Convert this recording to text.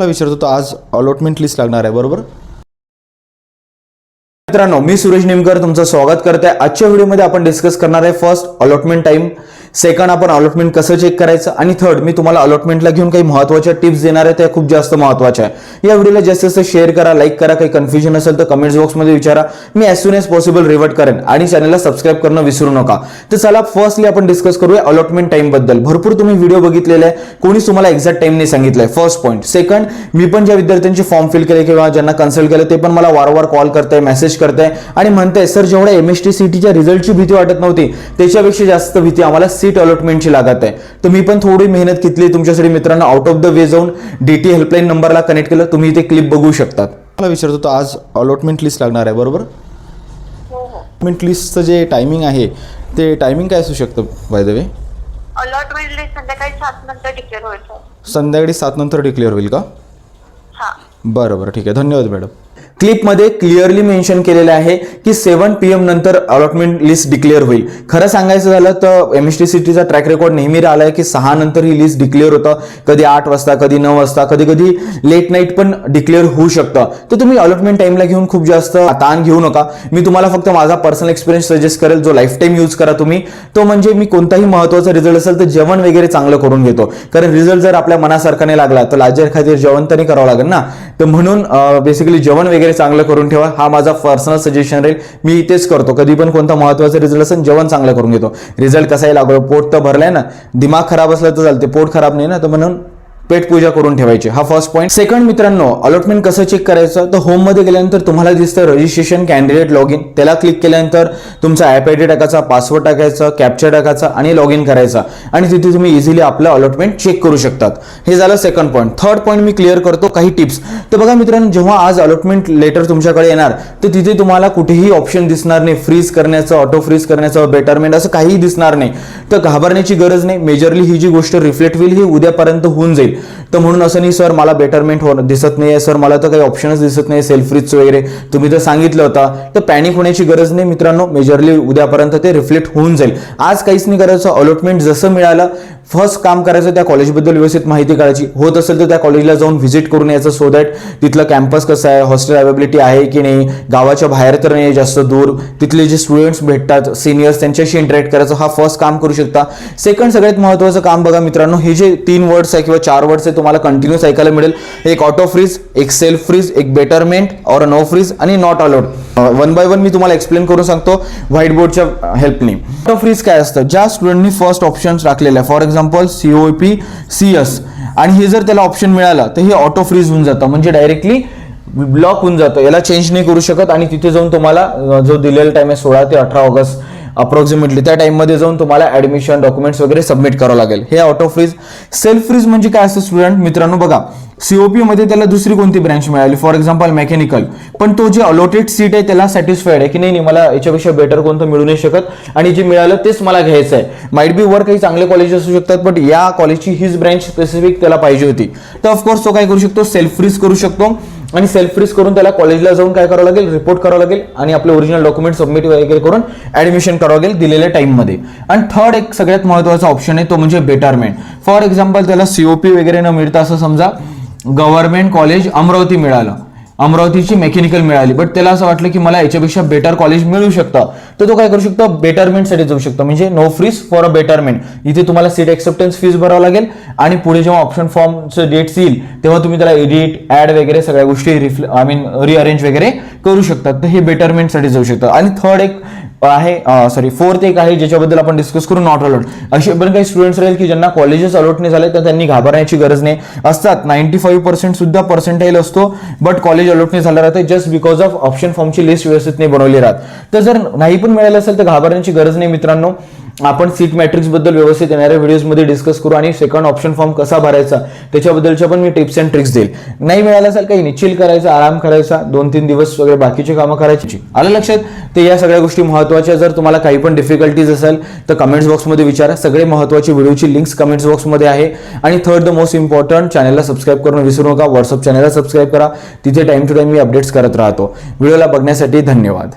मला विचारतो तर आज अलॉटमेंट लिस्ट लागणार आहे बरोबर. मित्रांनो मी सुरेश निमकर तुमचं स्वागत करते. आजच्या व्हिडिओमध्ये आपण डिस्कस करणार आहे फर्स्ट अलॉटमेंट टाइम, सेकंड आपण अलॉटमेंट कसं चेक करायचं आणि थर्ड मी तुम्हाला अलॉटमेंटला घेऊन काही महत्त्वाच्या टिप्स देणार आहे, त्या खूप जास्त महत्त्वाच्या आहे. या व्हिडिओला जास्तीत जास्त शेअर करा, लाईक करा. काही कन्फ्युजन असेल तर कमेंट्स बॉक्समध्ये विचारा, मी as soon as possible revert करेन आणि चॅनलला सबस्क्राईब करणं विसरू नका. तर चला फर्स्टली आपण डिस्कस करूया अलॉटमेंट टाइम बद्दल. भरपूर तुम्ही व्हिडिओ बघितलेले आहे, कोणीच तुम्हाला एक्झॅक्ट टाइम नाही सांगितलंय. First point. सेकंड, मी पण ज्या विद्यार्थ्यांचे फॉर्म फिल केले किंवा ज्यांना कन्सल्ट केलं ते पण मला वारंवार कॉल करताय, मेसेज करताय आणि म्हणताय सर जेवढ्या MSTCTच्या रिझल्टची भीती वाटत नव्हती त्याच्यापेक्षा जास्त भीती आम्हाला सीट अलॉटमेंटची लागत आहे. तर मी पण थोडी मेहनत घेतली तुमच्यासाठी मित्रांनो. आउट ऑफ द वे जाऊन DT हेल्पलाईन नंबरला कनेक्ट केलं, तुम्ही इथे क्लिप बघू शकता. मला विचारतो तर आज अलॉटमेंट लिस्ट लागणार आहे बरोबर. अलॉटमेंट लिस्टचं जे टायमिंग आहे ते टायमिंग काय असू शकतं by the way. Allotment list संध्याकाळी 7 नंतर डिक्लेअर होईल. संध्याकाळी 7 नंतर डिक्लेअर होईल का. बरं ठीक आहे, धन्यवाद मॅडम. क्लिपमध्ये क्लिअरली मेन्शन केलेलं आहे की 7 PM नंतर अलॉटमेंट लिस्ट डिक्लेअर होईल. खरं सांगायचं झालं तर MSTCTचा ट्रॅक रेकॉर्ड नेहमी राहिला आहे की 6 नंतर ही लिस्ट डिक्लेअर होतं. कधी 8 वाजता, कधी 9 वाजता, कधी कधी लेट नाईट पण डिक्लेअर होऊ शकतं. तर तुम्ही अलॉटमेंट टाइमला घेऊन खूप जास्त ताण घेऊ नका. मी तुम्हाला फक्त माझा पर्सनल एक्सपिरियन्स सजेस्ट करेल जो लाईफ टाईम यूज करा तुम्ही. तो म्हणजे मी कोणताही महत्त्वाचा रिझल्ट असेल तर जेवण वगैरे चांगलं करून घेतो, कारण रिझल्ट जर आपल्या मनासारखा नाही लागला तर लाजेर खातीर जेवण तरी करावं लागेल ना. तर म्हणून बेसिकली जेवण वगैरे चांगलं करून ठेवा, हा माझा पर्सनल सजेशन राहील. मी तेच करतो, कधी पण कोणता महत्त्वाचा रिझल्ट असेल जेवण चांगलं करून घेतो. रिझल्ट कसाही लागलो, पोट तर भरलाय ना, दिमाग खराब असला तर चालते, पोट खराब नाही ना, तर म्हणून पेट पूजा करून ठेवायची. हा फर्स्ट पॉईंट. सेकंड मित्रांनो, अलॉटमेंट कसं चेक करायचं तर होम मध्ये गेल्यानंतर तुम्हाला दिसतं रजिस्ट्रेशन कॅन्डिडेट लॉग इन. त्याला क्लिक केल्यानंतर तुमचा ॲप आयडी टाकायचा, पासवर्ड टाकायचा, कॅप्चर टाकायचा आणि लॉग इन करायचा आणि तिथे तुम्ही इझिली आपलं अलॉटमेंट चेक करू शकतात. हे झालं सेकंड पॉईंट. थर्ड पॉईंट मी क्लिअर करतो काही टिप्स. तर बघा मित्रांनो, जेव्हा आज अलॉटमेंट लेटर तुमच्याकडे येणार तर तिथे तुम्हाला कुठेही ऑप्शन दिसणार नाही फ्रीज करण्याचं, ऑटो फ्रीज करण्याचं, बेटरमेंट असं काहीही दिसणार नाही. तर घाबरण्याची गरज नाही. मेजरली ही जी गोष्ट रिफ्लेक्ट होईल ही उद्यापर्यंत होऊन जाईल. तर म्हणून असं नाही सर मला बेटरमेंट दिसत नाही, सर मला तर काही ऑप्शनच दिसत नाही सेल्फ फ्रीज वगैरे तुम्ही तर सांगितलं होतं, तर पॅनिक होण्याची गरज नाही मित्रांनो. मेजरली उद्यापर्यंत ते रिफ्लेक्ट होऊन जाईल. आज काहीच नाही करायचं. अलॉटमेंट जसं मिळालं फर्स्ट काम करायचं त्या कॉलेजबद्दल व्यवस्थित माहिती काढायची. होत असेल तर त्या कॉलेजला जाऊन व्हिजिट करून यायचं, सो दॅट तिथलं कॅम्पस कसं आहे, हॉस्टेल अवेलेबिलिटी आहे की नाही, गावाच्या बाहेर तर नाही जास्त दूर, तिथले जे स्टुडंट्स भेटतात सिनियर्स त्यांच्याशी इंटरॅक्ट करायचं. हा फर्स्ट काम करू शकता. सेकंड सगळ्यात महत्त्वाचं काम बघा मित्रांनो, हे जे 3 वर्ड्स आहे किंवा 4 वर्ड्स आहे तुम्हाला कंटिन्यूस ऐकायला मिळेल. एक ऑटो फ्रीज, एक सेल्फ फ्रीज, एक बेटरमेंट और नो फ्रीज आणि नॉट अलाउड. 1 बाय 1 मी तुम्हाला एक्सप्लेन करून सांगतो व्हाईट बोर्डच्या हेल्पने. ऑटो फ्रीज काय असतं, ज्या स्टुडंटनी फर्स्ट ऑप्शन टाकलेलं आहे, फॉर एक्झाम्पल COP CS आणि हे जर त्याला ऑप्शन मिळालं तर हे ऑटो फ्रीज होऊन जातं, म्हणजे डायरेक्टली ब्लॉक होऊन जातं. याला चेंज नाही करू शकत आणि तिथे जाऊन तुम्हाला जो दिलेला टाइम आहे 16 ते 18 ऑगस्ट अप्रॉक्सिमेटली त्या टाइममध्ये जाऊन तुम्हाला ऍडमिशन डॉक्युमेंट्स वगैरे सबमिट करावं लागेल. हे ऑटो फ्रीज. सेल्फ फ्रीज म्हणजे काय असतं स्टुडंट मित्रांनो, बघा COP मध्ये त्याला दुसरी कोणती ब्रँच मिळाली, फॉर एक्झाम्पल मेकॅनिकल, पण तो जे अलॉटेड सीट आहे त्याला सॅटिस्फाईड आहे की नाही मला याच्यापेक्षा बेटर कोणतं मिळू नाही शकत आणि जे मिळालं तेच मला घ्यायचं आहे. माइट बी वर काही चांगले कॉलेज असू शकतात, बट या कॉलेजची हीच ब्रँच स्पेसिफिक त्याला पाहिजे होती. तर ऑफकोर्स तो काय करू शकतो, सेल्फ फ्रीज करू शकतो आणि सेल्फ फ्रीज करून त्याला कॉलेजला जाऊन काय करावं लागेल, रिपोर्ट करावं लागेल आणि आपले ओरिजिनल डॉक्युमेंट सबमिट वगैरे करून ऍडमिशन करावं लागेल दिलेल्या टाइममध्ये. आणि थर्ड एक सगळ्यात महत्त्वाचा ऑप्शन आहे तो म्हणजे बेटरमेंट. फॉर एक्झाम्पल त्याला COP वगैरे न मिळता असं समजा गव्हर्नमेंट कॉलेज अमरावती मिळालं, अमरावतीची मेकॅनिकल मिळाली, बट त्याला असं वाटलं की मला याच्यापेक्षा बेटर कॉलेज मिळू शकतं, तर तो काय करू शकतो, बेटरमेंटसाठी जाऊ शकतो. म्हणजे no freeze for a betterment. इथे तुम्हाला सीट एक्सेप्टन्स फीस भरावं लागेल आणि पुढे जेव्हा ऑप्शन फॉर्मचं डेट्स येईल तेव्हा तुम्ही त्याला एडिट, ऍड वगैरे सगळ्या गोष्टी रिअरेंज वगैरे करू शकतात. तर हे बेटरमेंटसाठी जाऊ शकतं. आणि थर्ड एक आहे फोर्थ एक आहे ज्याच्याबद्दल आपण डिस्कस करू, नॉट अलॉट. असे पण काही स्टुडंट्स राहील की ज्यांना कॉलेजेस अलॉट नाही झाले तर त्यांनी घाबरण्याची गरज नाही. असतात 95% सुद्धा पर्सेंटाईल असतो, बट कॉलेज अलॉट नाही झालं राहते जस्ट बिकॉज ऑफ ऑप्शन फॉर्मची लिस्ट व्यवस्थित नाही बनवली राहत. तर जर नाही पण मिळालं असेल तर घाबरण्याची गरज नाही मित्रांनो. आपण सीट मॅट्रिक्स बद्दल व्यवस्थित येणाऱ्या व्हिडिओजमध्ये डिस्कस करू आणि सेकंड ऑप्शन फॉर्म कसा भरायचा त्याच्याबद्दलच्या पण मी टिप्स अँड ट्रिक्स देईल. नाही मिळालं असेल काही नाही, चिल करायचं, आराम करायचा, 2-3 दिवस वगैरे बाकीची कामं करायची. आलं लक्षात. ते या सगळ्या गोष्टी महत्त्वाच्या. जर तुम्हाला काही पण डिफिकल्टीज असेल तर कमेंट्स बॉक्समध्ये विचारा. सगळे महत्त्वाचे व्हिडिओची लिंक्स कमेंट्स बॉक्समध्ये आहे. आणि थर्ड द मोस्ट इम्पॉर्टंट, चॅनलला सबस्क्राईब करणं विसरू नका. व्हॉट्सअप चॅनलला सबस्क्राईब करा, तिथे टाइम टू टाइम मी अपडेट्स करत राहतो. व्हिडिओला बघण्यासाठी धन्यवाद.